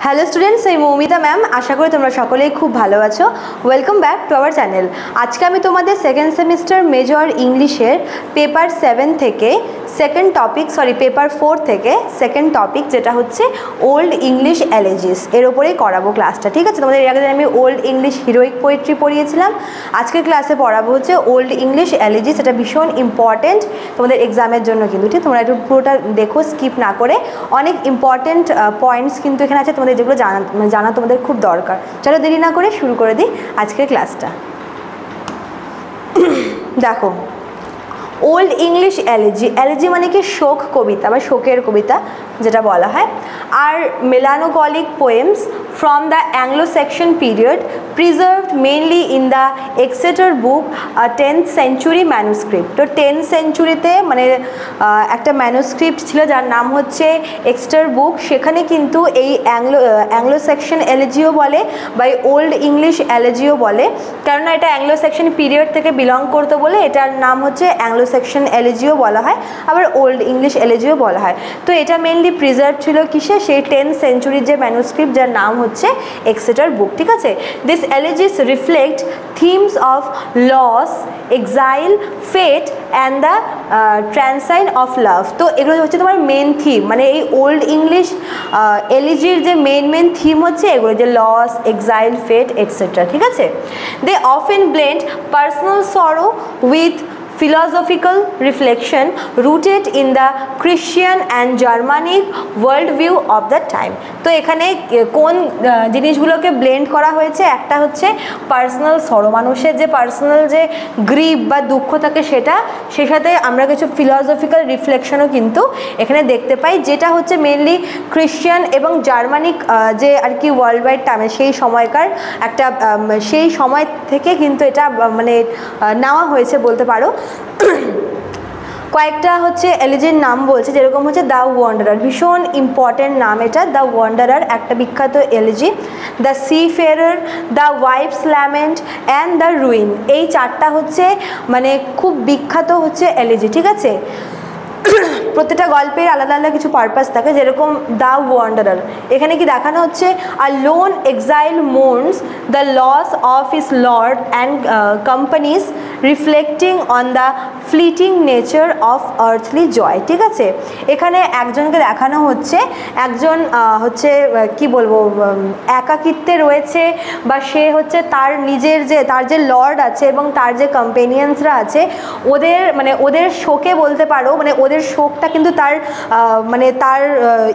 Hello students, আমি Moumita ma'am. আশা করি তোমরা সকলেই খুব ভালো আছো। Welcome back to our channel. আজকে আমি তোমাদের সেকেন্ড সেমিস্টার মেজর ইংলিশের পেপার 7 থেকে পেপার 4 থেকে সেকেন্ড টপিক যেটা হচ্ছে ওল্ড ইংলিশ এলিজিস, এর ওপরেই করাবো ক্লাসটা। ঠিক আছে, তোমাদের এর আগে আমি ওল্ড ইংলিশ হিরোইক পোয়েট্রি পড়িয়েছিলাম। আজকের ক্লাসে পড়াবো হচ্ছে ওল্ড ইংলিশ এলিজিস। এটা ভীষণ ইম্পর্টেন্ট তোমাদের এক্সামের জন্য কিন্তু। ঠিক, তোমরা একটু পুরোটা দেখো, স্কিপ না করে। অনেক ইম্পর্টেন্ট পয়েন্টস কিন্তু এখানে আছে তোমাদের, যেগুলো জানা তোমাদের খুব দরকার। চলো দেরি না করে শুরু করে দিই আজকের ক্লাসটা। দেখো, ওল্ড ইংলিশ এলিজি, এলিজি মানে কি শোক কবিতা বা শোকের কবিতা যেটা বলা হয়। আর melancholic poems from the Anglo Saxon period preserved mainly in the Exeter book 10th century manuscript. তো 10th সেঞ্চুরিতে মানে একটা ম্যানুস্ক্রিপ্ট ছিল যার নাম হচ্ছে এক্সেটার বুক। সেখানে কিন্তু এই অ্যাংলো সেকশন এলিজিও বলে বা ওল্ড ইংলিশ এলিজিও বলে, কেননা এটা অ্যাংলো সেকশন পিরিয়ড থেকে বিলং করতো বলে এটার নাম হচ্ছে অ্যাংলো সেকশন এলিজিও বলা হয়, আবার ওল্ড ইংলিশ এলিজিও বলা হয়। তো এটা মেনলি প্রিজার্ভ ছিল কিসে, সেই 10th সেঞ্চুরির যে ম্যানুস্ক্রিপ্ট যার নাম হচ্ছে এক্সেটার বুক। ঠিক আছে, this elegies reflect themes of loss, exile, fate and the transience of love. তো এগুলো হচ্ছে তোমার মেন থিম, মানে এই ওল্ড ইংলিশ এলিজির যে মেন থিম হচ্ছে এগুলো, যে লস, এক্সাইল, ফেট এটসেট্রা। ঠিক আছে, দে অফেন ব্লেন্ড পার্সোনাল সরো with philosophical reflection rooted in the Christian and Germanic worldview of the time. তো এখানে কোন জিনিসগুলোকে ব্লেন্ড করা হয়েছে, একটা হচ্ছে পার্সোনাল সরো, মানুষের যে পার্সোনাল যে গ্রিভ বা দুঃখ থাকে সেটা, সেই সাথে আমরা কিছু ফিলসফিক্যাল রিফ্লেকশনও কিন্তু এখানে দেখতে পাই, যেটা হচ্ছে মেনলি খ্রিশ্চান এবং জার্মানিক যে আর কি ওয়ার্ল্ড ওয়াইড টাইমে সেই সময়কার একটা সেই সময় থেকে কিন্তু এটা মানে নেওয়া হয়েছে বলতে পারো। কয়েকটা হচ্ছে এলিজির নাম বলছে, যেরকম হচ্ছে দ্য ওয়ান্ডারার, ভীষণ ইম্পর্টেন্ট নাম এটা। দ্য ওয়ান্ডারার একটা বিখ্যাত elegy, the sea ফেয়ারার, the wife's lament and the ruin. এই চারটা হচ্ছে মানে খুব বিখ্যাত হচ্ছে এলিজি। ঠিক আছে, প্রত্যেকটা গল্পের আলাদা আলাদা কিছু পারপাস থাকে। যেরকম দ্য ওয়ান্ডারার, এখানে কি দেখানো হচ্ছে, a lone exile mourns the loss of his lord and companies reflecting on the fleeting nature of earthly joy. ঠিক আছে, এখানে একজনকে দেখানো হচ্ছে, একজন হচ্ছে কি বলবো, একাকিত্বে রয়েছে, বা সে হচ্ছে তার নিজের যে তার যে লর্ড আছে এবং তার যে কম্পেনিয়ন্সরা আছে ওদের শোকে বলতে পারো, মানে ওদের শোকটা কিন্তু তার মানে তার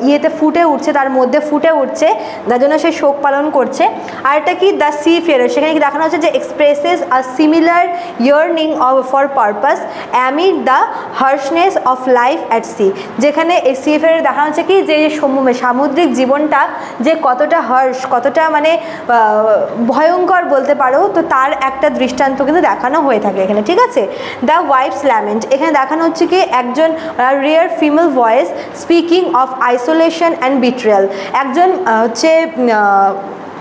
ইয়েতে ফুটে উঠছে, তার মধ্যে ফুটে উঠছে, যার জন্য সে শোক পালন করছে। আর এটা কি দ্য সি ফেয়ারার, সেখানে কি দেখানো হচ্ছে যে expresses a similar yearning for purpose amid the harshness of life at sea. যেখানে এই সি ফেয়ারার দেখানো হচ্ছে কি যে সামুদ্রিক জীবনটা যে কতটা হার্শ, কতটা মানে ভয়ঙ্কর বলতে পারো, তো তার একটা দৃষ্টান্ত কিন্তু দেখানো হয়ে থাকে এখানে। ঠিক আছে, দ্য ওয়াইফস ল্যামেন্ট, এখানে দেখানো হচ্ছে কি একজন rare female voice speaking of isolation and betrayal. একজন হচ্ছে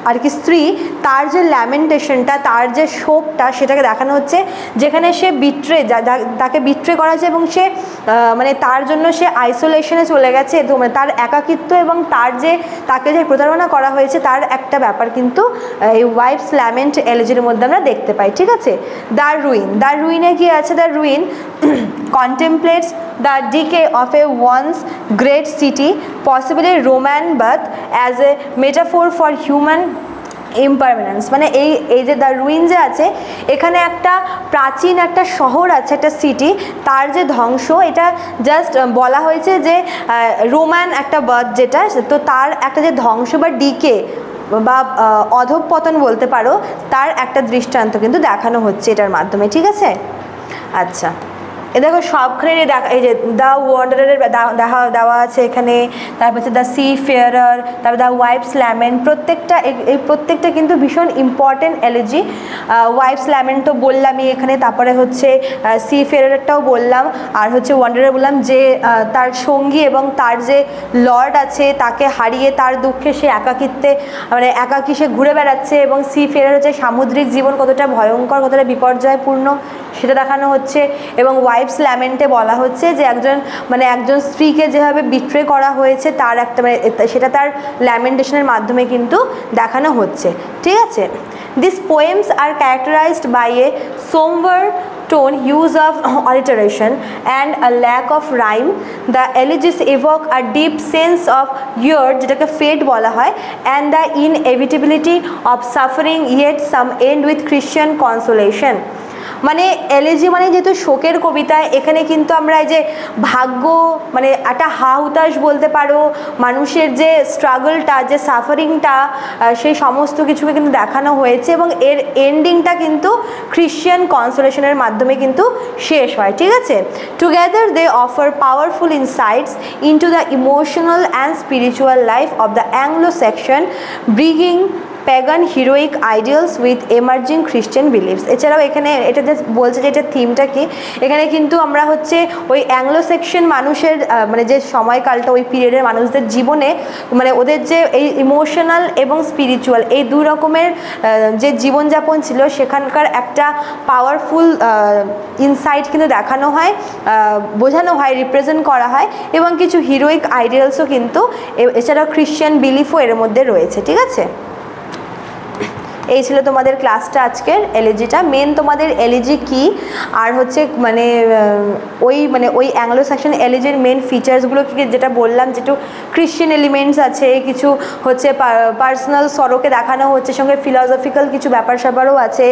আর কি স্ত্রী, তার যে ল্যামেন্টেশনটা, তার যে শোকটা, সেটাকে দেখানো হচ্ছে, যেখানে সে তাকে বিট্রে করা হয়েছে এবং সে মানে তার জন্য সে আইসোলেশনে চলে গেছে, মানে তার একাকিত্ব এবং তাকে যে প্রতারণা করা হয়েছে তার একটা ব্যাপার কিন্তু এই ওয়াইফস ল্যামেন্ট এলিজির মধ্যে আমরা দেখতে পাই। ঠিক আছে, দ্য রুইন, দ্য রুইনে কি আছে, the ruin contemplates the decay of a once great city, possibly Roman, but as a metaphor for human impermanence. মানে এই যে দ্য রুইন যে আছে, এখানে একটা প্রাচীন একটা শহর আছে, একটা সিটি, তার যে ধ্বংস, এটা জাস্ট বলা হয়েছে যে রোমান একটা বার্থ যেটা, তো তার একটা যে ধ্বংস বা ডিকে বা অধঃপতন বলতে পারো, তার একটা দৃষ্টান্ত কিন্তু দেখানো হচ্ছে এটার মাধ্যমে। ঠিক আছে, আচ্ছা এ দেখো সবখানে এই যে দ্য ওয়ান্ডারারের দেওয়া আছে এখানে, তারপর হচ্ছে দ্য সি ফেয়ারার, তারপর দ্য ওয়াইফস ল্যামেন্ট, প্রত্যেকটা কিন্তু ভীষণ ইম্পর্টেন্ট এলিজি। ওয়াইফস ল্যামেন্ট তো বললামই এখানে, তারপরে হচ্ছে সি ফেয়ারারটাও বললাম, আর হচ্ছে ওয়ান্ডারার বললাম, যে তার সঙ্গী এবং তার যে লর্ড আছে তাকে হারিয়ে তার দুঃখে সে একাকিত্বে মানে একাকী সে ঘুরে বেড়াচ্ছে, এবং সি ফেয়ারার হচ্ছে সামুদ্রিক জীবন কতটা ভয়ঙ্কর, কতটা বিপর্যয়পূর্ণ সেটা দেখানো হচ্ছে, এবং ওয়াইফস ল্যামেন্টে বলা হচ্ছে যে একজন স্ত্রীকে যেভাবে বিট্রে করা হয়েছে তার একটা সেটা তার ল্যামেন্টেশনের মাধ্যমে কিন্তু দেখানো হচ্ছে, ঠিক আছে। This poems are characterized by a somber tone, use of alliteration and a lack of rhyme. The elegies evoke a deep sense of yearn, যেটাকে fate বলা হয়, and the inevitability of suffering, yet some end with Christian consolation. মানে elegy মানে যেহেতু শোকের কবিতা, এখানে কিন্তু আমরা এই যে ভাগ্য মানে একটা হাহুতাশ বলতে পারো, মানুষের যে স্ট্রাগলটা, যে সাফারিংটা, সেই সমস্ত কিছুকে কিন্তু দেখানো হয়েছে এবং এর এন্ডিংটা কিন্তু খ্রিশ্চান কনসোলেশনের মাধ্যমে কিন্তু শেষ হয়, ঠিক আছে। Together they offer powerful insights into the emotional and spiritual life of the Anglo Saxon, bringing pagan heroic ideals with emerging Christian beliefs. এছাড়াও এখানে এটা যে বলছে যে এটার থিমটা কি, এখানে কিন্তু আমরা ওই অ্যাংলো সেকশন মানুষের মানে যে সময়কালটা, ওই পিরিয়ডের মানুষদের জীবনে মানে ওদের যে এই ইমোশনাল এবং স্পিরিচুয়াল এই দুই রকমের যে জীবনযাপন ছিল, সেখানকার একটা পাওয়ারফুল ইনসাইট কিন্তু দেখানো হয়, বোঝানো হয়, রিপ্রেজেন্ট করা হয় এবং কিছু হিরোইক আইডিয়ালসও কিন্তু, এছাড়াও খ্রিশ্চান বিলিফও এর মধ্যে রয়েছে, ঠিক আছে। এই ছিল তোমাদের ক্লাসটা আজকের এলিজিটা। মেন তোমাদের এলিজি কি আর ওই অ্যাংলো সেকশন এলিজির মেন ফিচার্সগুলো কী, যেটা বললাম, যেটু ক্রিশ্চিয়ান এলিমেন্টস আছে, কিছু পার্সোনাল সরোকে দেখানো হচ্ছে, সঙ্গে ফিলসফিক্যাল কিছু ব্যাপার স্যাপারও আছে,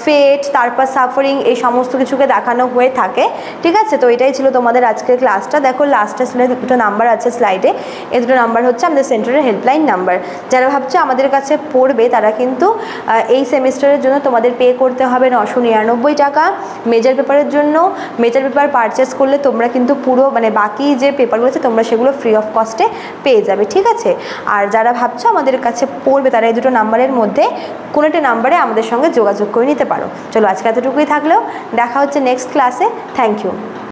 ফেট, তারপর সাফারিং, এই সমস্ত কিছুকে দেখানো হয়ে থাকে, ঠিক আছে। তো এটাই ছিল তোমাদের আজকের ক্লাসটা। দেখো লাস্টে দুটো নাম্বার আছে স্লাইডে, এই দুটো নাম্বার হচ্ছে আমাদের সেন্টারের হেল্পলাইন নাম্বার। যারা ভাবছো আমাদের কাছে পড়বে তারা কিন্তু এই সেমিস্টারের জন্য তোমাদের পে করতে হবে 999 টাকা। মেজর পেপারের জন্য মেজর পেপার পারচেস করলে তোমরা কিন্তু পুরো বাকি যে পেপারগুলো আছে তোমরা সেগুলো ফ্রি অফ কস্টে পেয়ে যাবে, ঠিক আছে। আর যারা ভাবছো আমাদের কাছে পড়বে তারা এই দুটো নাম্বারের মধ্যে কোনো একটা নাম্বারে আমাদের সঙ্গে যোগাযোগ করে নিতে পারো। চলো আজকে এতটুকুই থাকলেও, দেখা হচ্ছে নেক্সট ক্লাসে। Thank you.